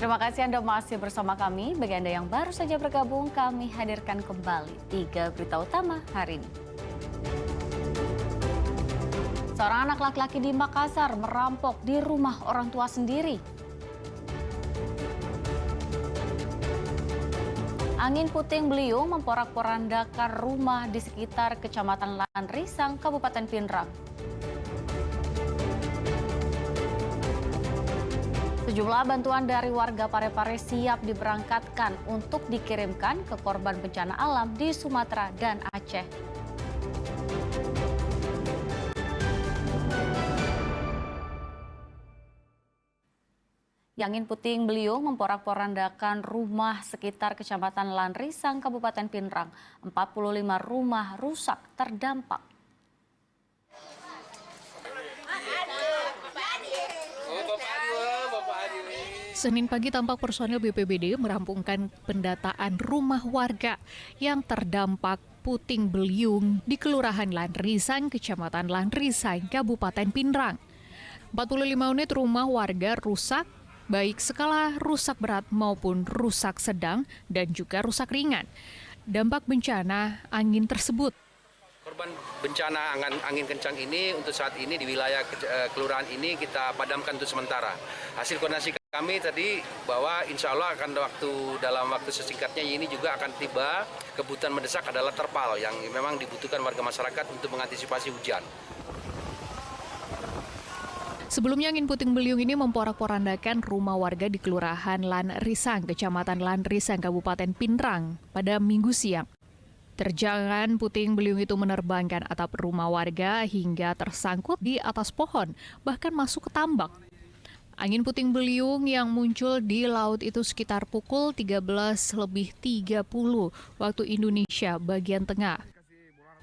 Terima kasih Anda masih bersama kami. Bagi Anda yang baru saja bergabung, kami hadirkan kembali 3 berita utama hari ini. Seorang anak laki-laki di Makassar merampok di rumah orang tua sendiri. Angin puting beliung memporak-porandakan rumah di sekitar Kecamatan Lanrisang, Kabupaten Pinrang. Sejumlah bantuan dari warga Parepare siap diberangkatkan untuk dikirimkan ke korban bencana alam di Sumatera dan Aceh. Angin puting beliung memporak-porandakan rumah sekitar Kecamatan Lanrisang, Kabupaten Pinrang. 45 rumah rusak terdampak. Senin pagi tampak personel BPBD merampungkan pendataan rumah warga yang terdampak puting beliung di Kelurahan Lanrisang, Kecamatan Lanrisang, Kabupaten Pinrang. 45 unit rumah warga rusak, baik skala rusak berat maupun rusak sedang dan juga rusak ringan. Dampak bencana angin tersebut. Korban bencana angin kencang ini untuk saat ini di wilayah kelurahan ini kita padamkan untuk sementara. Hasil koordinasi kami tadi bahwa insya Allah akan dalam waktu sesingkatnya ini juga akan tiba. Kebutuhan mendesak adalah terpal yang memang dibutuhkan warga masyarakat untuk mengantisipasi hujan. Sebelumnya angin puting beliung ini memporak-porandakan rumah warga di Kelurahan Lanrisang, Kecamatan Lanrisang, Kabupaten Pinrang pada Minggu siang. Terjangan puting beliung itu menerbangkan atap rumah warga hingga tersangkut di atas pohon, bahkan masuk ke tambak. Angin puting beliung yang muncul di laut itu sekitar pukul 13.30 waktu Indonesia bagian tengah.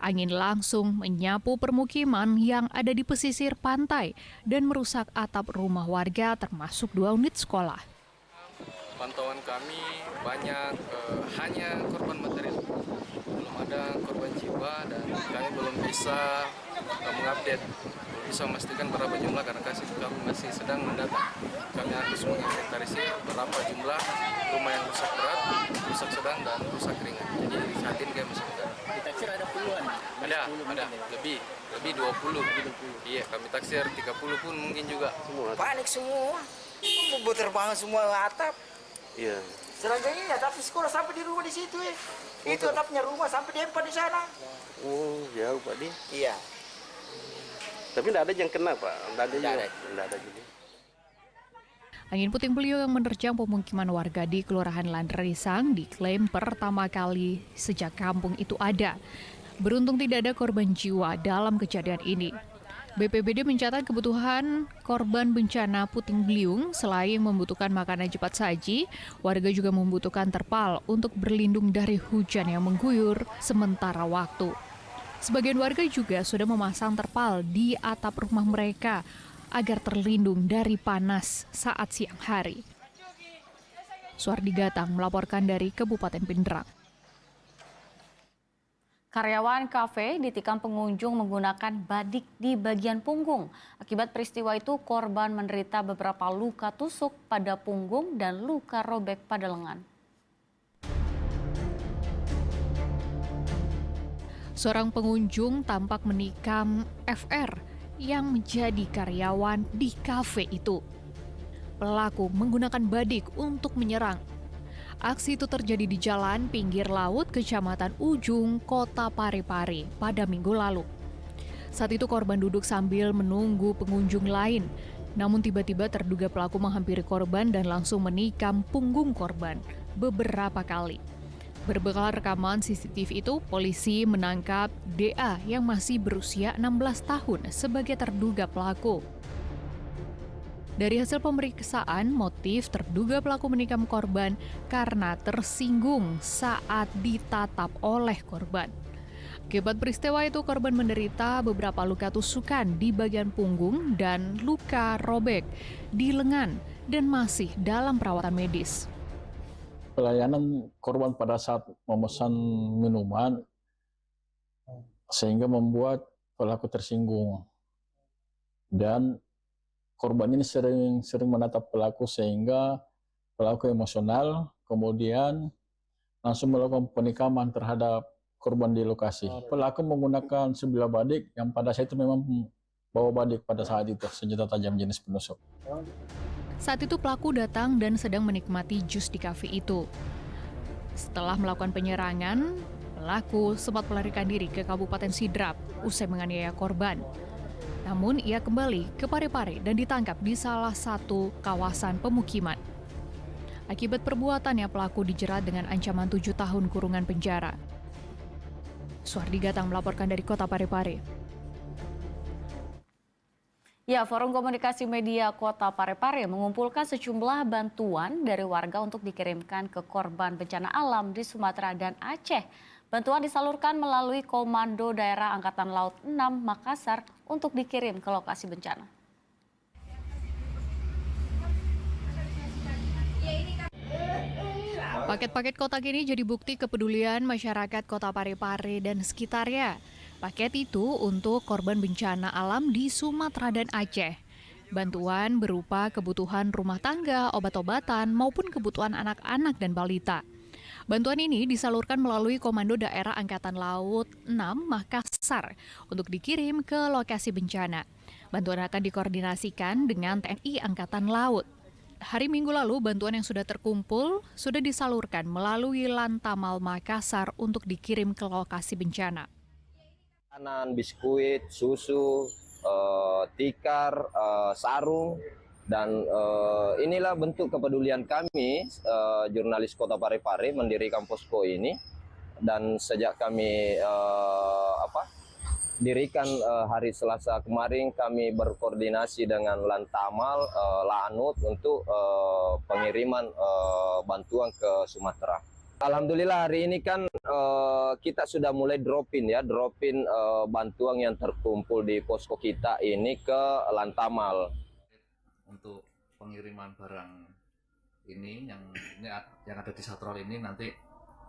Angin langsung menyapu permukiman yang ada di pesisir pantai dan merusak atap rumah warga termasuk 2 unit sekolah. Pantauan kami banyak hanya korban material, belum ada korban jiwa dan kami belum bisa mengupdate, belum bisa memastikan berapa jumlah karena kami masih sedang mendata. Kami harus menginventarisir berapa jumlah rumah yang rusak berat, rusak sedang dan rusak ringan. Jadi saat ini kami masih mendata. Ditaksir ada puluhan? Ada, lebih 20. Iya, kami taksir 30 pun mungkin juga. Panik semua, berterbangan semua atap. Iya. Selanjutnya tapi sekolah sampai di rumah di situ ya. Itu atapnya rumah sampai di empat di sana. Oh, jauh Pak Di. Iya. Tapi tidak ada yang kena Pak. Tidak ada juga. Angin puting beliung yang menerjang pemukiman warga di Kelurahan Lanrisang diklaim pertama kali sejak kampung itu ada. Beruntung tidak ada korban jiwa dalam kejadian ini. BPBD mencatat kebutuhan korban bencana puting beliung selain membutuhkan makanan cepat saji, warga juga membutuhkan terpal untuk berlindung dari hujan yang mengguyur sementara waktu. Sebagian warga juga sudah memasang terpal di atap rumah mereka agar terlindung dari panas saat siang hari. Suardi Gatang melaporkan dari Kabupaten Pinrang. Karyawan kafe ditikam pengunjung menggunakan badik di bagian punggung. Akibat peristiwa itu, korban menderita beberapa luka tusuk pada punggung dan luka robek pada lengan. Seorang pengunjung tampak menikam FR yang menjadi karyawan di kafe itu. Pelaku menggunakan badik untuk menyerang. Aksi itu terjadi di jalan pinggir laut Kecamatan Ujung, Kota Parepare pada Minggu lalu. Saat itu korban duduk sambil menunggu pengunjung lain. Namun tiba-tiba terduga pelaku menghampiri korban dan langsung menikam punggung korban beberapa kali. Berbekal rekaman CCTV itu, polisi menangkap DA yang masih berusia 16 tahun sebagai terduga pelaku. Dari hasil pemeriksaan, motif terduga pelaku menikam korban karena tersinggung saat ditatap oleh korban. Akibat peristiwa itu, korban menderita beberapa luka tusukan di bagian punggung dan luka robek di lengan dan masih dalam perawatan medis. Pelayanan korban pada saat memesan minuman sehingga membuat pelaku tersinggung. Dan korban ini sering menatap pelaku sehingga pelaku emosional, kemudian langsung melakukan penikaman terhadap korban di lokasi. Pelaku menggunakan sebilah badik yang pada saat itu memang bawa badik pada saat itu, senjata tajam jenis penusuk. Saat itu pelaku datang dan sedang menikmati jus di kafe itu. Setelah melakukan penyerangan, pelaku sempat melarikan diri ke Kabupaten Sidrap usai menganiaya korban. Namun ia kembali ke Parepare dan ditangkap di salah satu kawasan pemukiman. Akibat perbuatannya, pelaku dijerat dengan ancaman 7 tahun kurungan penjara. Suardi Gatang melaporkan dari Kota Parepare. Ya, Forum Komunikasi Media Kota Parepare mengumpulkan sejumlah bantuan dari warga untuk dikirimkan ke korban bencana alam di Sumatera dan Aceh. Bantuan disalurkan melalui Komando Daerah Angkatan Laut 6 Makassar untuk dikirim ke lokasi bencana. Paket-paket kotak ini jadi bukti kepedulian masyarakat Kota Parepare dan sekitarnya. Paket itu untuk korban bencana alam di Sumatera dan Aceh. Bantuan berupa kebutuhan rumah tangga, obat-obatan, maupun kebutuhan anak-anak dan balita. Bantuan ini disalurkan melalui Komando Daerah Angkatan Laut 6 Makassar untuk dikirim ke lokasi bencana. Bantuan akan dikoordinasikan dengan TNI Angkatan Laut. Hari Minggu lalu, bantuan yang sudah terkumpul sudah disalurkan melalui Lantamal Makassar untuk dikirim ke lokasi bencana. Makanan, biskuit, susu, tikar, sarung, dan inilah bentuk kepedulian kami, jurnalis Kota Parepare, mendirikan posko ini. Dan sejak kami dirikan hari Selasa kemarin, kami berkoordinasi dengan Lantamal, Lanut untuk pengiriman bantuan ke Sumatera. Alhamdulillah hari ini kan kita sudah mulai dropin bantuan yang terkumpul di posko kita ini ke Lantamal. Untuk pengiriman barang ini yang ada di Satrol ini nanti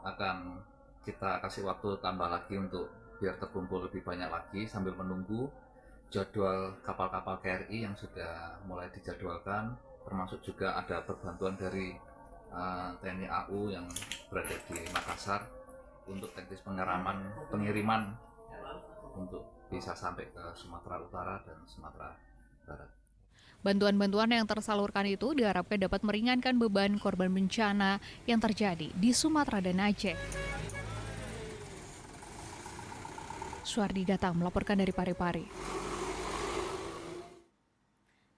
akan kita kasih waktu tambah lagi untuk biar terkumpul lebih banyak lagi sambil menunggu jadwal kapal-kapal KRI yang sudah mulai dijadwalkan, termasuk juga ada perbantuan dari TNI AU yang berada di Makassar untuk teknis pengiriman untuk bisa sampai ke Sumatera Utara dan Sumatera Barat. Bantuan-bantuan yang tersalurkan itu diharapkan dapat meringankan beban korban bencana yang terjadi di Sumatera dan Aceh. Suardi Gatang melaporkan dari Parepare.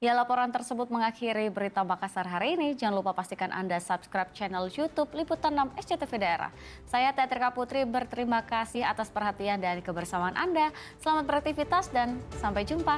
Ya, laporan tersebut mengakhiri berita Makassar hari ini. Jangan lupa pastikan Anda subscribe channel YouTube Liputan 6 SCTV Daerah. Saya Teatrika Putri berterima kasih atas perhatian dan kebersamaan Anda. Selamat beraktivitas dan sampai jumpa.